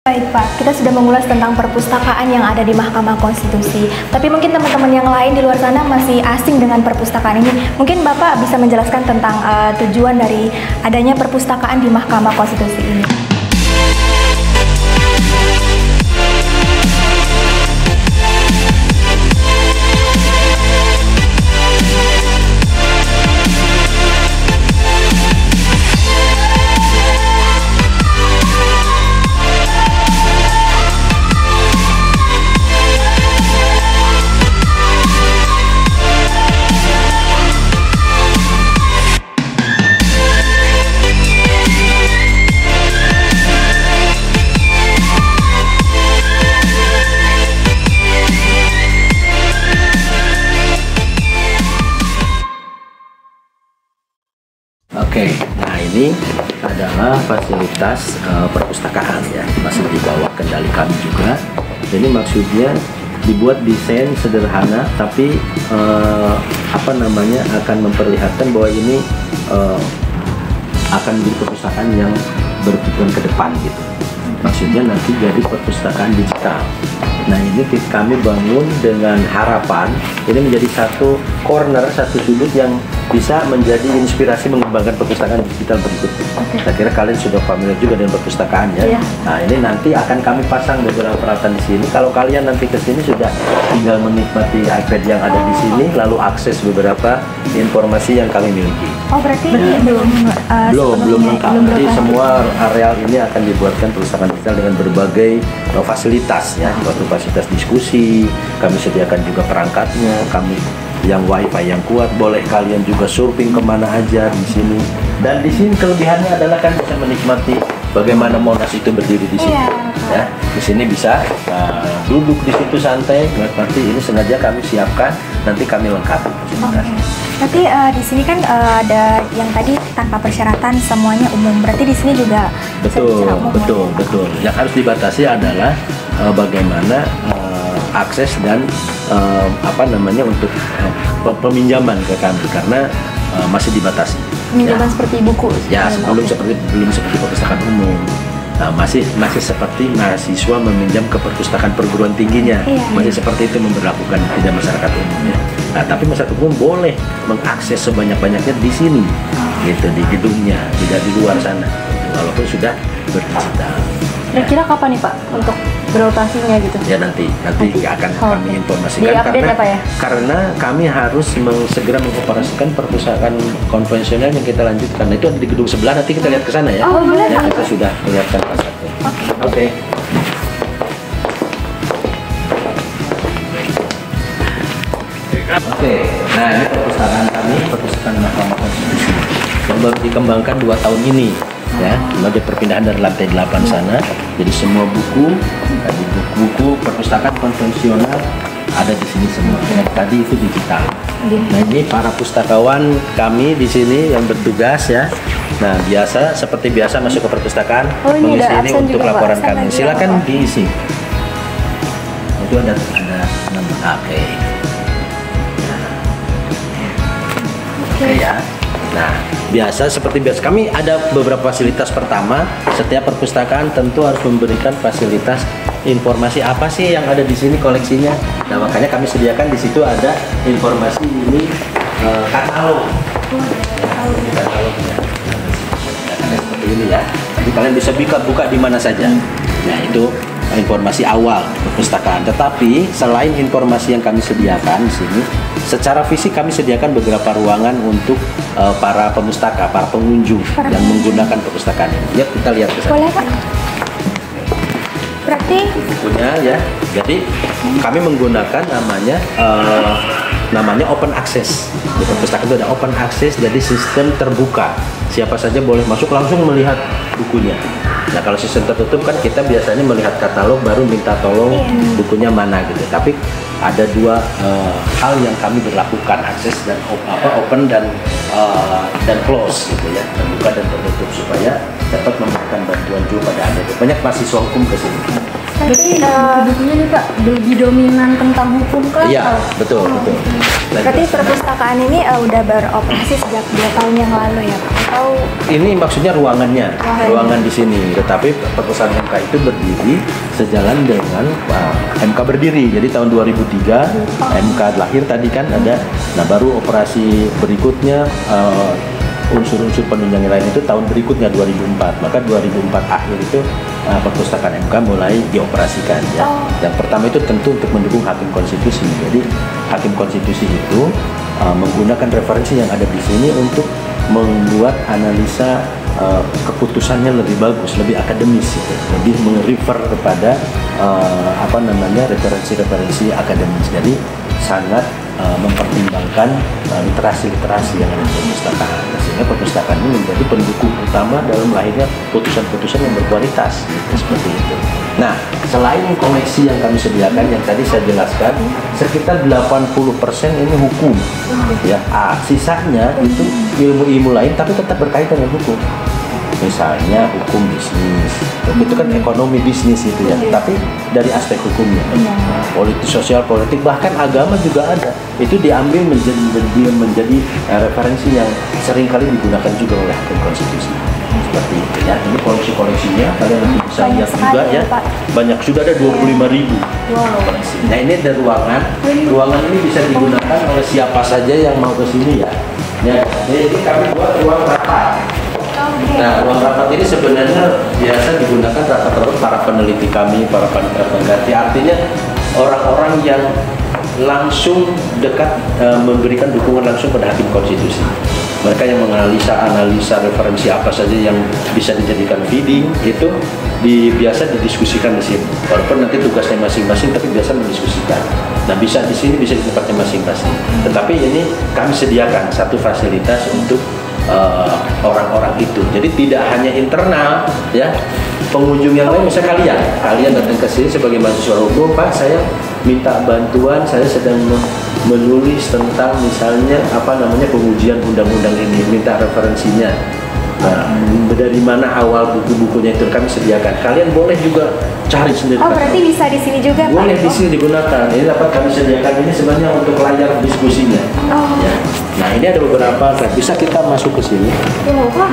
Baik Pak, kita sudah mengulas tentang perpustakaan yang ada di Mahkamah Konstitusi. Tapi mungkin teman-teman yang lain di luar sana masih asing dengan perpustakaan ini. Mungkin Bapak bisa menjelaskan tentang tujuan dari adanya perpustakaan di Mahkamah Konstitusi ini. Oke, nah ini adalah fasilitas perpustakaan ya, masih di bawah kendali kami juga. Jadi maksudnya dibuat desain sederhana, tapi akan memperlihatkan bahwa ini akan menjadi perpustakaan yang bertujuan ke depan gitu. Maksudnya nanti jadi perpustakaan digital. Nah ini kami bangun dengan harapan ini menjadi satu corner, satu sudut yang bisa menjadi inspirasi mengembangkan perpustakaan digital berikutnya. Saya kira kalian sudah familiar juga dengan perpustakaan ya. Nah ini nanti akan kami pasang beberapa peralatan di sini. Kalau kalian nanti ke sini sudah tinggal menikmati iPad yang ada di sini, lalu akses beberapa informasi yang kami miliki. Oh berarti belum lengkap. Jadi semua areal ini akan dibuatkan perpustakaan digital dengan berbagai fasilitas ya, fasilitas diskusi. Kami sediakan juga perangkatnya, kami yang wifi yang kuat, boleh kalian juga surfing kemana aja di sini. Dan di sini kelebihannya adalah kan bisa menikmati bagaimana Monas itu berdiri di sini. Ya, di sini bisa duduk di situ santai. Berarti ini sengaja kami siapkan, nanti kami lengkapi. Berarti di sini kan ada yang tadi tanpa persyaratan semuanya umum. Berarti di sini juga betul. Yang harus dibatasi adalah bagaimana akses dan untuk peminjaman ke kami karena masih dibatasi. Peminjaman seperti buku. Ya, belum seperti perpustakaan umum. Nah, masih seperti mahasiswa meminjam ke perpustakaan perguruan tingginya. Masih seperti itu memberlakukan, tidak masyarakat umum ya. Nah, tapi masyarakat umum boleh mengakses sebanyak-banyaknya di sini, gitu, di gedungnya, tidak di luar sana. Walaupun sudah berdigital. Kira-kira kapan nih Pak untuk beroperasinya gitu? Ya nanti akan kami informasikan karena kami harus segera mengoperasikan perpustakaan konvensional yang kita lanjutkan. Nah, itu ada di gedung sebelah, nanti kita lihat ke sana ya. Oh boleh. Ya, kita sudah melihatkan pasarnya. Oke. Nah ini perpustakaan kami, perpustakaan Mahkamah Konstitusi yang baru dikembangkan 2 tahun ini. Ya, sebagai perpindahan dari lantai 8 sana, jadi semua buku perpustakaan konvensional ada di sini semua. Yang tadi itu digital. Nah ini para pustakawan kami di sini yang bertugas ya. Nah seperti biasa masuk ke perpustakaan, mengisi ini untuk laporan kami. Silakan diisi. Itu ada nama. Oke ya. Nah, seperti biasa kami ada beberapa fasilitas. Pertama, setiap perpustakaan tentu harus memberikan fasilitas informasi apa sih yang ada di sini koleksinya. Nah, makanya kami sediakan di situ ada informasi ini katalog. Katalognya. Seperti ini ya. Jadi kalian bisa buka di mana saja. Nah, itu informasi awal perpustakaan. Tetapi selain informasi yang kami sediakan di sini, secara fisik kami sediakan beberapa ruangan untuk para pemustaka, para pengunjung yang menggunakan perpustakaan ini. Ya, kita lihat ke sana. Boleh Pak? Berarti bukunya ya. Jadi kami menggunakan namanya open access. Di perpustakaan itu ada open access, jadi sistem terbuka. Siapa saja boleh masuk langsung melihat bukunya. Nah kalau sistem tertutup kan kita biasanya melihat katalog baru minta tolong bukunya mana gitu. Tapi ada 2 hal yang kami berlakukan, akses dan open dan close gitu ya, terbuka dan tertutup supaya dapat memberikan bantuan juga pada Anda. Banyak mahasiswa hukum ke sini. Berarti bukunya nih Pak lebih dominan tentang hukum kan? Iya, betul, betul. berarti perpustakaan ini udah beroperasi sejak 2 tahun yang lalu ya Pak? Atau Ini maksudnya ruangannya, Ruangan. ruangan di sini. Tetapi perpustakaan MK itu berdiri sejalan dengan MK berdiri. Jadi tahun 2003 MK lahir tadi kan ada. Nah baru operasi berikutnya unsur-unsur penunjang lain itu tahun berikutnya 2004. Maka 2004 akhir itu perpustakaan MK mulai dioperasikan ya. Yang pertama itu tentu untuk mendukung hakim konstitusi. Jadi hakim konstitusi itu menggunakan referensi yang ada di sini untuk membuat analisa keputusannya lebih bagus, lebih akademis, gitu. Lebih merefer kepada referensi-referensi akademis. Jadi sangat mempertimbangkan literasi-literasi yang ada di perpustakaan. Sehingga perpustakaan ini menjadi pendukung utama dalam lahirnya putusan-putusan yang berkualitas, gitu, seperti itu. Nah, selain koleksi yang kami sediakan, yang tadi saya jelaskan, sekitar 80% ini hukum, ya. Sisanya itu ilmu-ilmu lain, tapi tetap berkaitan dengan hukum. Misalnya hukum bisnis, itu kan ekonomi bisnis itu ya, tapi dari aspek hukumnya, politik, sosial, politik, bahkan agama juga ada. Itu diambil menjadi referensi yang seringkali digunakan juga oleh hakim konstitusi. Seperti itu ya. Ini koleksi-koleksinya kalian nanti bisa Banyak lihat sekali juga ya, ya. Pak. Banyak, sudah ada 25.000 koleksi. Nah ini ada ruangan. Ruangan ini bisa digunakan oleh siapa saja yang mau ke sini ya. Ya, jadi kami buat ruang rapat. Nah, ruang rapat ini sebenarnya biasa digunakan rapat-rapat para peneliti kami, para panitia pengganti. Artinya orang-orang yang langsung dekat memberikan dukungan langsung pada hakim konstitusi. Mereka yang menganalisa referensi apa saja yang bisa dijadikan feeding itu biasa didiskusikan di sini. Walaupun nanti tugasnya masing-masing, tapi biasa mendiskusikan. Nah, bisa di sini, bisa di tempatnya masing-masing. Tetapi ini kami sediakan satu fasilitas untuk orang-orang itu. Jadi tidak hanya internal, ya. Pengunjung yang lain, misalnya kalian datang ke sini sebagai mahasiswa hukum, Pak, saya minta bantuan, saya sedang menulis tentang misalnya pengujian undang-undang ini, minta referensinya. Nah, dari mana awal buku-bukunya itu kami sediakan. Kalian boleh juga cari sendiri. Oh, berarti bisa di sini juga, Pak? Boleh di sini digunakan. Ini dapat kami sediakan, ini sebenarnya untuk layar diskusinya. Ya. Nah, ini ada beberapa. Bisa kita masuk ke sini. Wah,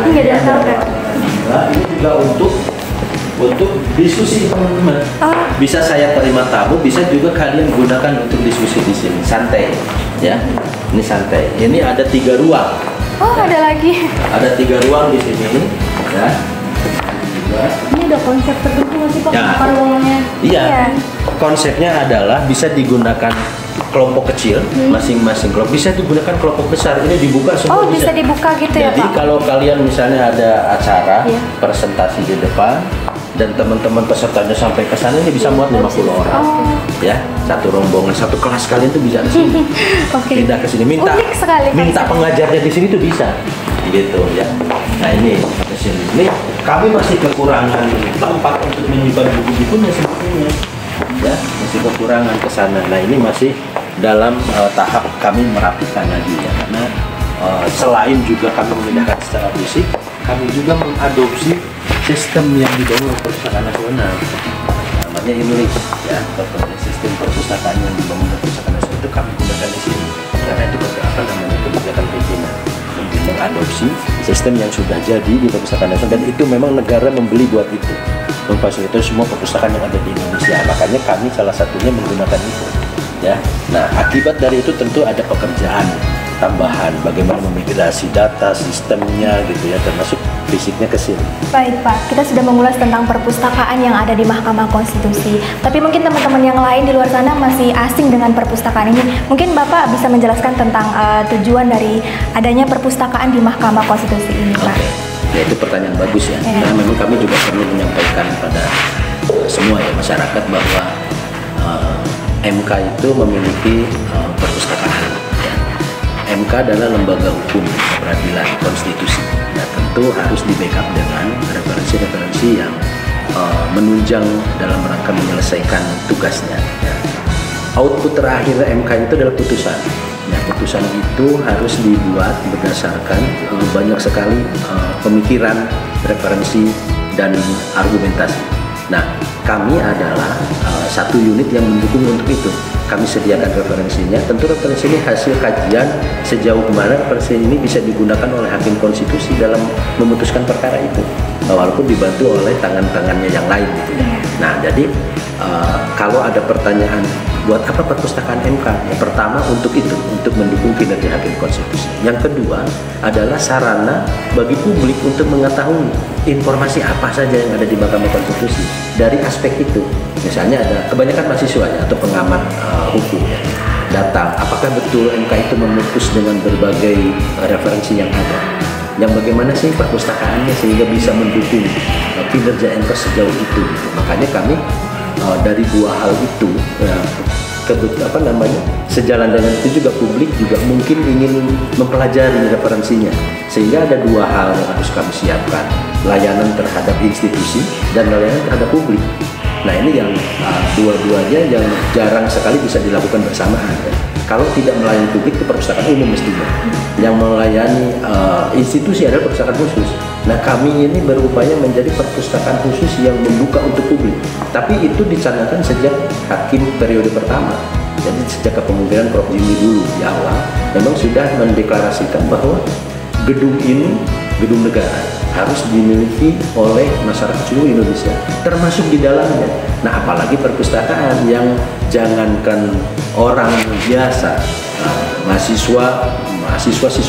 nggak ada tahu kan? Nah, ini juga untuk diskusi teman-teman. Bisa saya terima tamu, bisa juga kalian gunakan untuk diskusi di sini. Santai, ya. Ini santai. Ini ada 3 ruang. Oh, ada lagi. Ada 3 ruang di sini, ya. Ini ada konsep tertentu nggak sih Pak? Ya. Apa ruangannya? Iya. Iya. Konsepnya adalah bisa digunakan kelompok kecil, masing-masing kelompok. Bisa digunakan kelompok besar. Ini dibuka semua. Oh, bisa dibuka gitu ya, Jadi Pak? kalau kalian misalnya ada acara, Iya. presentasi di depan, dan teman-teman pesertanya sampai ke sana, ini bisa muat 50 orang. Ya, satu rombongan, satu kelas kalian tuh bisa ke sini. Oke. Pindah ke sini, minta Unik sekali konsepnya. pengajarnya di sini tuh bisa. Gitu ya. Nah, ini ke sini. Ini kami masih kekurangan tempat untuk menyimpan buku-bukunya sebetulnya. Ya, masih kekurangan ke sana. Nah, ini masih dalam tahap kami merapikan lagi ya, karena selain juga kami memindahkan secara fisik, kami juga mengadopsi sistem yang dibangun oleh Perpustakaan Nasional, namanya IMLIS ya, sistem perpustakaan yang dibangun oleh Perpustakaan Nasional itu kami gunakan di sini karena itu kebijakan pimpinan untuk mengadopsi sistem yang sudah jadi di Perpustakaan Nasional, dan itu memang negara membeli buat itu, memfasilitasi semua perpustakaan yang ada di Indonesia. Makanya kami salah satunya menggunakan itu ya. Nah, akibat dari itu tentu ada pekerjaan tambahan, bagaimana memigrasi data sistemnya gitu ya, termasuk fisiknya ke sini. Baik, Pak. Kita sudah mengulas tentang perpustakaan yang ada di Mahkamah Konstitusi. Tapi mungkin teman-teman yang lain di luar sana masih asing dengan perpustakaan ini. Mungkin Bapak bisa menjelaskan tentang tujuan dari adanya perpustakaan di Mahkamah Konstitusi ini, Pak. Oke. Ya, itu pertanyaan bagus ya. Nah, memang kami juga perlu menyampaikan pada semua ya masyarakat bahwa MK itu memiliki perpustakaan. Ya. MK adalah lembaga hukum peradilan konstitusi. Nah, tentu harus di backup dengan referensi-referensi yang menunjang dalam rangka menyelesaikan tugasnya. Ya. Output terakhir MK itu adalah putusan. Nah, putusan itu harus dibuat berdasarkan banyak sekali pemikiran, referensi, dan argumentasi. Nah, kami adalah satu unit yang mendukung untuk itu. Kami sediakan referensinya. Tentu referensi ini hasil kajian sejauh mana referensi ini bisa digunakan oleh hakim konstitusi dalam memutuskan perkara itu, walaupun dibantu oleh tangan-tangannya yang lain gitu ya. Nah, jadi kalau ada pertanyaan buat apa perpustakaan MK? Yang pertama untuk itu, untuk mendukung kinerja hakim konstitusi. Yang kedua adalah sarana bagi publik untuk mengetahui informasi apa saja yang ada di Mahkamah Konstitusi dari aspek itu. Misalnya ada kebanyakan mahasiswanya atau pengamat hukum ya, datang, apakah betul MK itu memutus dengan berbagai referensi yang ada, yang bagaimana sih perpustakaannya sehingga bisa mendukung kinerja MK sejauh itu gitu. Makanya kami dari dua hal itu ya, sejalan dengan itu juga publik juga mungkin ingin mempelajari referensinya, sehingga ada dua hal yang harus kami siapkan, layanan terhadap institusi dan layanan terhadap publik. Nah, ini yang dua-duanya yang jarang sekali bisa dilakukan bersamaan ya. Kalau tidak melayani publik itu perpustakaan umum mestinya, yang melayani institusi adalah perpustakaan khusus. Nah, kami ini berupaya menjadi perpustakaan khusus yang membuka untuk publik, tapi itu dicanangkan sejak hakim periode pertama. Jadi sejak kepemimpinan Prof. Jimmy dulu di awal memang sudah mendeklarasikan bahwa gedung ini, gedung negara, harus dimiliki oleh masyarakat seluruh Indonesia, termasuk di dalamnya. Nah, apalagi perpustakaan yang jangankan orang biasa, mahasiswa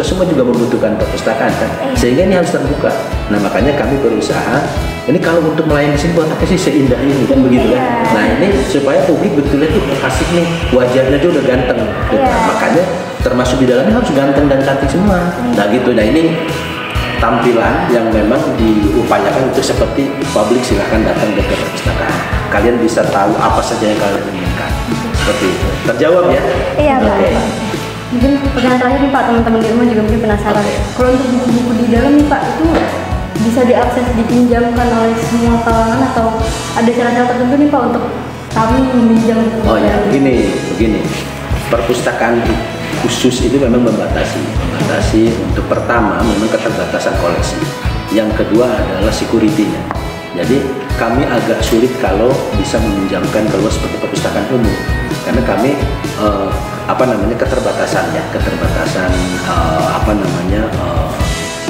semua juga membutuhkan perpustakaan kan, sehingga ini harus terbuka. Nah, makanya kami berusaha, ini kalau untuk melayani di sini buat apa sih seindah ini kan begitu kan. Nah, ini supaya publik betulnya tuh asik nih, wajahnya tuh udah ganteng gitu. Makanya termasuk di dalamnya harus ganteng dan cantik semua. Nah gitu. Nah, ini tampilan yang memang diupayakan untuk seperti publik silahkan datang ke perpustakaan. Kalian bisa tahu apa saja yang kalian inginkan. Seperti itu. Terjawab ya? Iya, Pak. Okay. Mungkin pertanyaan terakhir nih Pak, teman-teman di rumah juga mungkin penasaran. Kalau untuk buku-buku di dalam nih Pak, itu bisa diakses, dipinjamkan oleh semua kalangan atau ada cara-cara tertentu nih Pak untuk kami meminjam buku? Oh ya, begini. Perpustakaan khusus itu memang membatasi untuk pertama memang keterbatasan koleksi. Yang kedua adalah security-nya. Jadi kami agak sulit kalau bisa meminjamkan keluar seperti perpustakaan umum, karena kami keterbatasan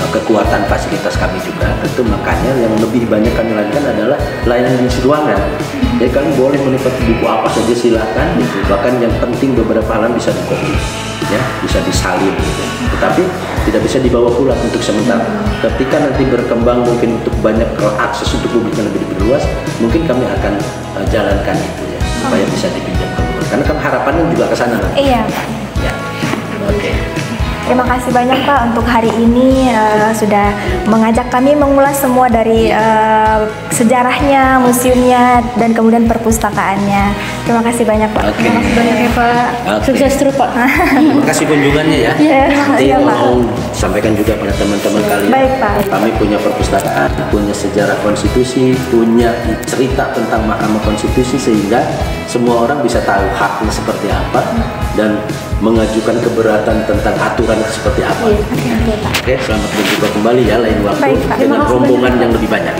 kekuatan fasilitas kami juga. Tentu makanya yang lebih banyak kami lakukan adalah layanan di ruangan. Jadi kalian boleh menikmati buku apa saja silakan gitu. Bahkan yang penting beberapa halaman bisa di-copy ya, bisa disalin gitu. Tetapi tidak bisa dibawa pulang untuk sementara. Ketika nanti berkembang mungkin untuk banyak akses untuk publik yang lebih luas, mungkin kami akan jalankan itu ya, supaya bisa dipinjam keluar. Karena kan harapannya juga ke sana. Iya, Pak. Ya. Oke. Terima kasih banyak Pak untuk hari ini sudah mengajak kami mengulas semua dari sejarahnya, museumnya, dan kemudian perpustakaannya. Terima kasih banyak Pak. Okay. Terima kasih banyak ya Pak. Sukses terus Pak. Terima kasih kunjungannya ya. Nanti Iya, Pak. mau sampaikan juga pada teman-teman kalian. Baik, Pak. Kami punya perpustakaan, punya sejarah konstitusi, punya cerita tentang Mahkamah Konstitusi, sehingga semua orang bisa tahu haknya seperti apa dan mengajukan keberatan tentang aturan seperti apa. Oke, selamat berjumpa kembali ya lain waktu. Baik, Pak. Dengan rombongan yang lebih banyak.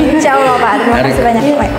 Insya Allah Pak. Terima kasih banyak Pak.